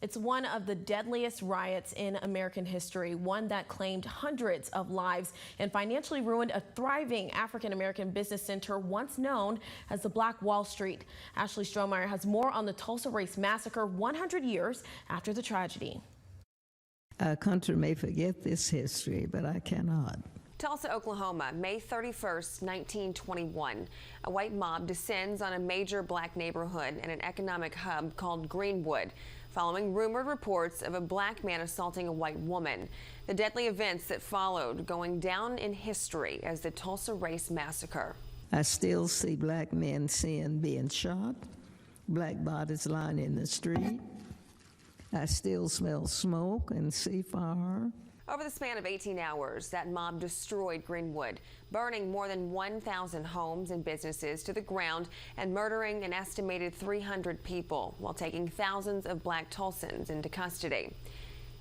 It's one of the deadliest riots in American history, one that claimed hundreds of lives and financially ruined a thriving African-American business center once known as the Black Wall Street. Ashley Strohmeyer has more on the Tulsa Race Massacre 100 years after the tragedy. Our country may forget this history, but I cannot. Tulsa, Oklahoma, May 31st, 1921. A white mob descends on a major black neighborhood and an economic hub called Greenwood, following rumored reports of a black man assaulting a white woman. The deadly events that followed going down in history as the Tulsa Race Massacre. I still see black men being shot, black bodies lying in the street. I still smell smoke and see fire. Over the span of 18 hours, that mob destroyed Greenwood, burning more than 1,000 homes and businesses to the ground and murdering an estimated 300 people while taking thousands of black Tulsans into custody.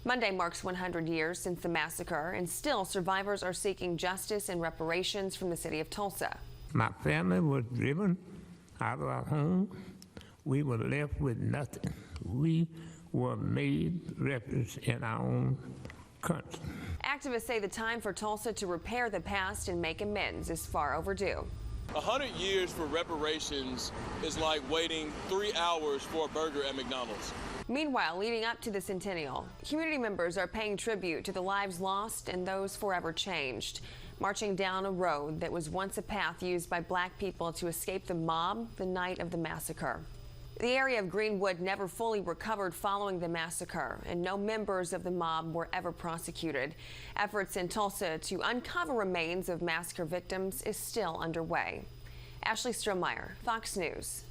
Monday marks 100 years since the massacre, and still survivors are seeking justice and reparations from the city of Tulsa. My family was driven out of our home. We were left with nothing. We were made refugees in our own country. Activists say the time for Tulsa to repair the past and make amends is far overdue. 100 years for reparations is like waiting 3 hours for a burger at McDonald's. Meanwhile, leading up to the centennial, community members are paying tribute to the lives lost and those forever changed, marching down a road that was once a path used by black people to escape the mob the night of the massacre. The area of Greenwood never fully recovered following the massacre, and no members of the mob were ever prosecuted. Efforts in Tulsa to uncover remains of massacre victims is still underway. Ashley Strohmeyer, Fox News.